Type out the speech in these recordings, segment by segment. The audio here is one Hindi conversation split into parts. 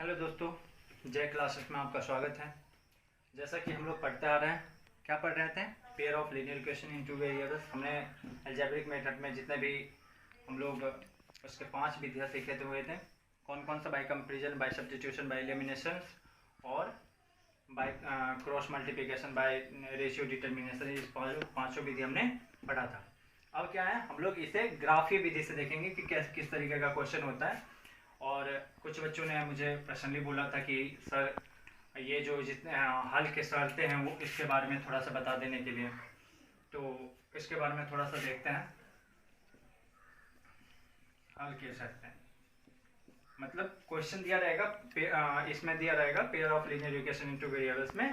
हेलो दोस्तों, जय क्लासेस में आपका स्वागत है। जैसा कि हम लोग पढ़ते आ रहे हैं, क्या पढ़ रहे थे? Pair of linear equation in two variables. हमने अलजेब्रिक मेथड में जितने भी हम लोग उसके 5 विधियाँ सीखे हुए थे। कौन कौन सा? By comparison, by substitution, by elimination और by cross multiplication, by ratio determination. इस पाँचों विधि हमने पढ़ा था। अब क्या है, हम लोग इसे ग्राफीय विधि से देखेंगे कि किस तरीके का क्वेश्चन होता है। और कुछ बच्चों ने मुझे पर्सनली बोला था कि सर ये जो जितने हल के शर्तें हैं वो इसके बारे में थोड़ा सा बता देने के लिए, तो इसके बारे में थोड़ा सा देखते हैं। हल के शर्तें मतलब क्वेश्चन दिया रहेगा, इसमें दिया रहेगा pair of linear equation into variables में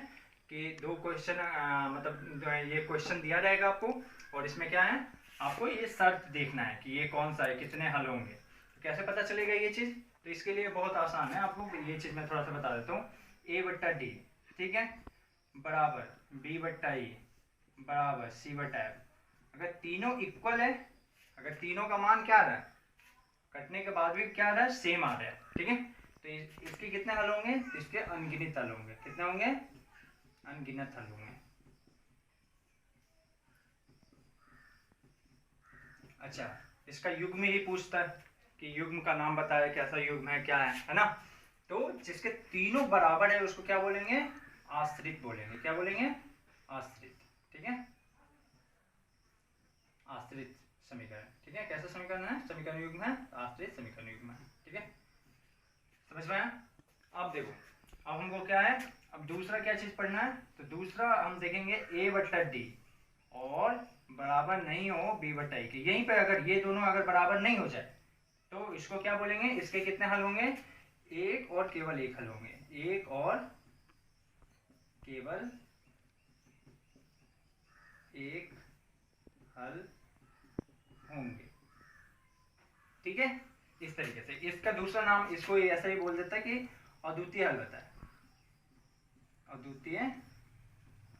कि दो क्वेश्चन, मतलब ये क्वेश्चन दिया रहेगा आपको, और इसमें क्या है, आपको ये शर्त देखना है कि ये कौन सा है, कितने हल होंगे। तो कैसे पता चलेगा ये चीज़? तो इसके लिए बहुत आसान है, आपको ये चीज़ मैं थोड़ा सा बता देता हूँ। ए बट्टा डी, ठीक है, बराबर बी बट्टा ई बराबर सी बट्टा एफ। अगर तीनों इक्वल है, अगर तीनों का मान क्या आ रहा है, कटने के बाद भी क्या आ रहा है, सेम आ रहा है, ठीक है, तो इसके कितने हल होंगे? इसके अनगिनत हल होंगे। कितने होंगे? अनगिनत हल होंगे। अच्छा, इसका युग्म ही पूछता है कि युग्म का नाम बताया, कैसा युग्म है, क्या है ना। तो जिसके तीनों बराबर है उसको क्या बोलेंगे? आश्रित बोलेंगे। क्या बोलेंगे? आश्रित, ठीक है, आश्रित समीकरण, ठीक है। कैसा समीकरण है? समीकरण युग्म है, आश्रित समीकरण युग्म है, ठीक है, समझ में आया? अब देखो, अब हमको क्या है, अब दूसरा क्या चीज पढ़ना है, तो दूसरा हम देखेंगे ए बट्टा डी और बराबर नहीं हो बी बट्टा ई के। यहीं पे अगर ये दोनों अगर बराबर नहीं हो जाए तो इसको क्या बोलेंगे? इसके कितने हल होंगे? एक और केवल एक हल होंगे। एक और केवल एक हल होंगे, ठीक है। इस तरीके से इसका दूसरा नाम, इसको ऐसा ही बोल देता है कि अद्वितीय हल बताए। अद्वितीय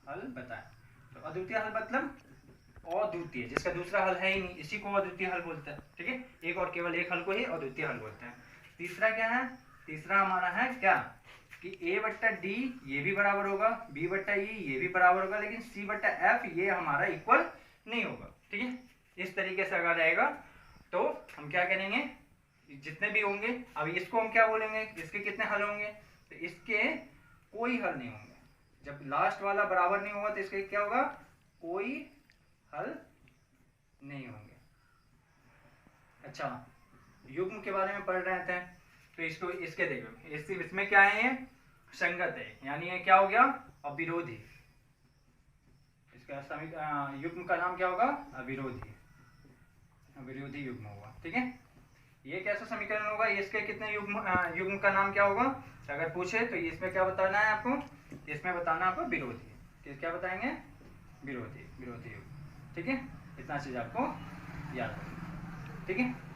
हल बताए, तो अद्वितीय हल मतलब अद्वितीय, जिसका दूसरा हल है ही नहीं, इसी को अद्वितीय हल बोलते हैं, ठीक है। एक और केवल एक हल को ही अद्वितीय हल बोलते हैं। तीसरा क्या है? तीसरा हमारा है क्या कि ए बट्टा डी ये भी बराबर होगा, बी बट्टा ई ये भी बराबर होगा, लेकिन सी बट्टा एफ ये हमारा इक्वल नहीं होगा, ठीक है। इस तरीके से अगर रहेगा तो हम क्या करेंगे, जितने भी होंगे, अब इसको हम क्या बोलेंगे, इसके कितने हल होंगे, तो इसके कोई हल नहीं होंगे। जब लास्ट वाला बराबर नहीं होगा तो इसके क्या होगा? कोई हल नहीं होंगे। अच्छा, युग्म के बारे में पढ़ रहे थे, तो इसको इसके देखो, इसमें क्या है, ये संगत है, यानी ये क्या हो गया? अविरोधी। इसका युग्म का नाम क्या होगा? अविरोधी, अविरोधी युग्म होगा, ठीक है। ये कैसा समीकरण होगा? इसके कितने युग्म का नाम क्या होगा अगर पूछे तो? इसमें क्या बताना है आपको? इसमें बताना है आपको विरोधी। क्या बताएंगे? विरोधी, विरोधी युग्म, ठीक है। इतना चीज आपको याद रखना, ठीक है।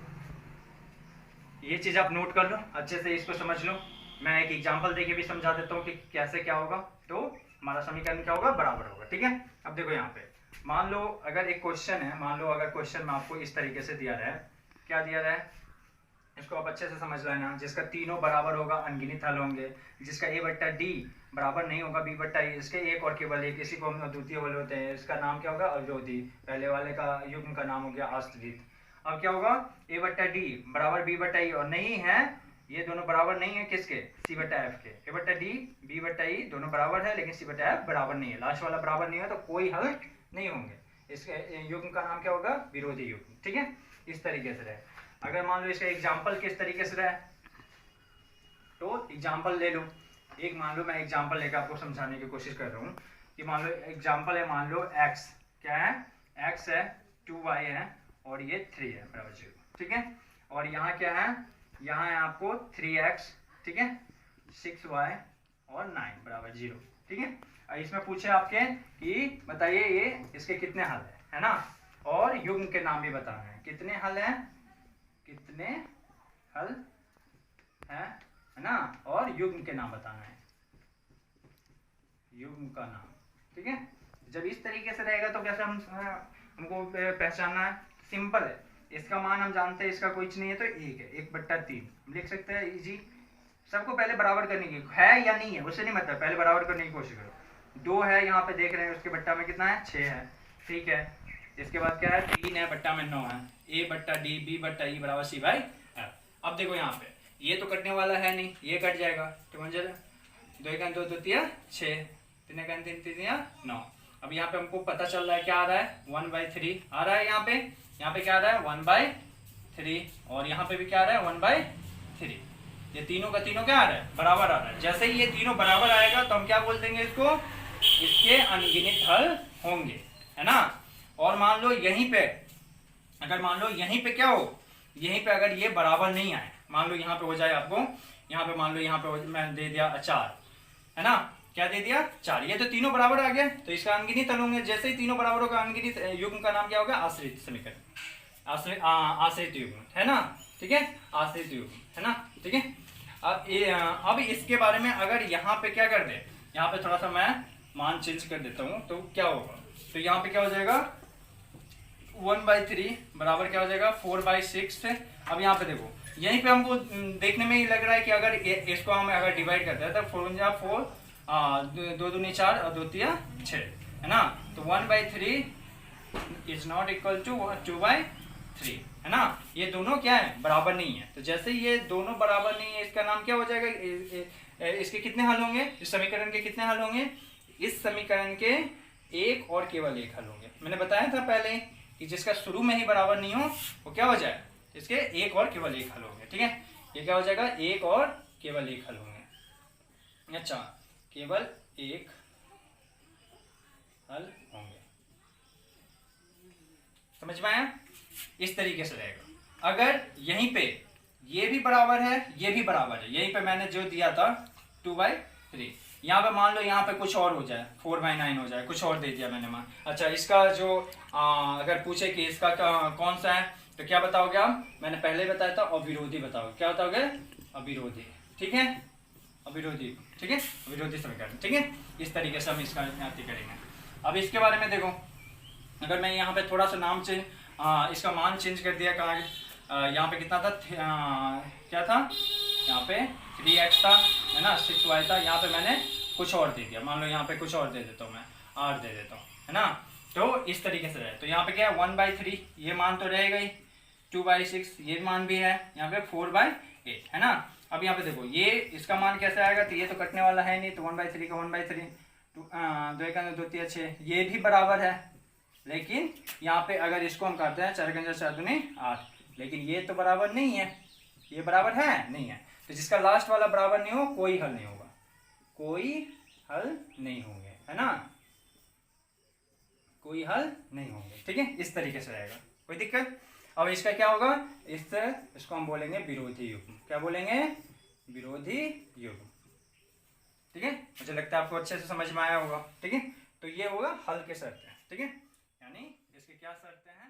ये चीज आप नोट कर लो, अच्छे से इसको समझ लो। मैं एक एग्जांपल देके भी समझा देता हूँ कि कैसे क्या होगा, तो हमारा समीकरण क्या होगा? बराबर होगा, ठीक है। अब देखो यहाँ पे मान लो अगर एक क्वेश्चन है, मान लो अगर क्वेश्चन में आपको इस तरीके से दिया रहा है, क्या दिया रहा है, इसको आप अच्छे से समझ लेना। जिसका तीनों बराबर होगा अनगिनत हल होंगे, जिसका ए बट्टा डी बराबर नहीं होगा बी बट्टा ई, इसके एक और केवल एक, इसी को हम अद्वितीय हल होते हैं, इसका नाम क्या होगा? अविरोधी। पहले वाले का युग्म का नाम हो गया आश्रित। अब क्या होगा? ए बट्टा डी बराबर बी बट्टा ई, और नहीं है, ये दोनों बराबर नहीं है किसके? सी बट्टा एफ के। ए बट्टा डी बी बट्टा ई दोनों बराबर है, लेकिन सी बट्टा एफ बराबर नहीं है, लास्ट वाला बराबर नहीं है, तो कोई हल नहीं होंगे। इसके युग्म का नाम क्या होगा? विरोधी युग्म, ठीक है। इस तरीके से रहे। अगर मान लो इसका एग्जाम्पल किस तरीके से रहे, तो एग्जाम्पल ले लो। एक मान लो मैं एग्जाम्पल लेकर आपको समझाने की कोशिश कर रहा हूँ कि मान लो एग्जाम्पल है, मान लो x क्या है, x है, 2y है, और ये 3 है बराबर 0, ठीक है। और यहाँ क्या है, यहाँ है आपको 3x, ठीक है, 6y और 9 बराबर 0, ठीक है। और इसमें पूछे आपके कि बताइए ये इसके कितने हल है ना, और युग्म के नाम भी बताना है, कितने हल हैं, कितने हल है ना, और युग्म के नाम बताना है, युग्म का नाम, ठीक है। जब इस तरीके से रहेगा तो कैसे हमको पहचानना है? सिंपल है, इसका मान हम जानते हैं, इसका कुछ नहीं है तो 1 है, 1/3 हम लिख सकते हैं इजी। सबको पहले बराबर करने की है या नहीं है उससे नहीं मतलब, पहले बराबर करने की कोशिश करो। 2 है यहाँ पे देख रहे हैं, उसके बट्टा में कितना है 6 है, ठीक है। इसके बाद क्या है 3 है, बट्टा में 9 है, a बट्टा d b बट्टा e बराबर c बाई f। अब देखो यहाँ पे ये तो कटने वाला है नहीं, ये कट जाएगा तो बन जाएगा 2 का 2 2 6, 3 का 3 3 9। अब यहाँ पे हमको पता चल रहा है क्या आ रहा है 1/3 आ रहा है, यहाँ पे क्या आ रहा है 1/3 और यहाँ पे भी क्या आ रहा है 1/3। ये तीनों का तीनों क्या आ रहा है बराबर आ रहा है। जैसे ही ये तीनों बराबर आएगा तो हम क्या बोल देंगे इसको, इसके अनगिनत हल होंगे, है ना। और मान लो यहीं पे, अगर मान लो यहीं पे क्या हो, यहीं पे अगर ये बराबर नहीं आए, मान लो यहाँ पे हो जाए आपको, यहाँ पे मान लो यहाँ पे मैं दे दिया 4, है ना, क्या दे दिया 4, ये तो तीनों बराबर आ गया तो इसका अनगिनत हल होंगे। जैसे ही तीनों बराबर होगा अनगिनत युग्म का नाम क्या होगा आश्रित समीकरण, आश्रित युग्म, है ना, ठीक है, आश्रित युग्म, है ना, ठीक है। अब इसके बारे में अगर यहाँ पे क्या कर दे, यहाँ पे थोड़ा सा मैं मान चेंज कर देता हूँ तो क्या होगा, तो यहाँ पे क्या हो जाएगा 1/3 बराबर क्या हो जाएगा 4/6। अब यहाँ पे देखो यहीं पे हमको देखने में ही लग रहा है कि अगर इसको हम अगर डिवाइड करते हैं तो 4 2 2 4 और 2 3 6, है ना, तो 1/3 इज नॉट इक्वल टू 2/3, है ना। ये दोनों क्या है बराबर नहीं है, तो जैसे ये दोनों बराबर नहीं है इसका नाम क्या हो जाएगा, इसके कितने हल होंगे, इस समीकरण के कितने हल होंगे, इस समीकरण के एक और केवल एक हल होंगे। मैंने बताया था पहले कि जिसका शुरू में ही बराबर नहीं हो वो क्या हो जाए, इसके एक और केवल एक हल होंगे, ठीक है। ये क्या हो जाएगा एक और केवल एक हल होंगे, अच्छा केवल एक हल होंगे, समझ में आया। इस तरीके से रहेगा। अगर यहीं पे ये भी बराबर है ये भी बराबर है, यहीं पे मैंने जो दिया था 2/3, यहाँ पे मान लो यहाँ पे कुछ और हो जाए 4/9 हो जाए, कुछ और दे दिया मैंने मान। अच्छा इसका जो अगर पूछे कि इसका कौन सा है तो क्या बताओगे आप, मैंने पहले बताया था अविरोधी बताओगे, क्या बताओगे अविरोधी, ठीक है, अविरोधी, ठीक है, अविरोधी समीकरण, ठीक है। इस तरीके से हम इसका करेंगे। अब इसके बारे में देखो, अगर मैं यहाँ पे थोड़ा सा नाम चेंज इसका मान चेंज कर दिया, कहाँ यहाँ पे कितना था क्या था यहाँ पे 3x था, है ना, 6y था, यहाँ पे मैंने कुछ और दे दिया, मान लो यहाँ पे कुछ और दे देता हूँ मैं 8 दे देता हूँ, है ना। तो इस तरीके से रहे, तो यहाँ पे क्या है 1/3 ये मान तो रहेगा ही, 2/6 ये मान भी है, यहाँ पे 4/8, है ना। अब यहाँ पे देखो ये इसका मान कैसे आएगा, तो ये तो कटने वाला है नहीं, तो 1/3 का 1/3, 2 का 2 3 6 ये भी बराबर है, लेकिन यहाँ पे अगर इसको हम करते हैं 4 का 4 दूनी 8, लेकिन ये तो बराबर नहीं है, ये बराबर है नहीं है, तो जिसका लास्ट वाला बराबर नहीं हो कोई हल नहीं होगा, कोई हल नहीं होंगे, है ना, कोई हल नहीं होंगे, ठीक है। इस तरीके से रहेगा, कोई दिक्कत। अब इसका क्या होगा, इसको हम बोलेंगे विरोधी युग्म, क्या बोलेंगे विरोधी युग्म, ठीक है। मुझे लगता है आपको अच्छे से समझ में आया होगा, ठीक है। तो ये होगा हल के शर्तें, ठीक है, यानी इसके क्या शर्तें हैं।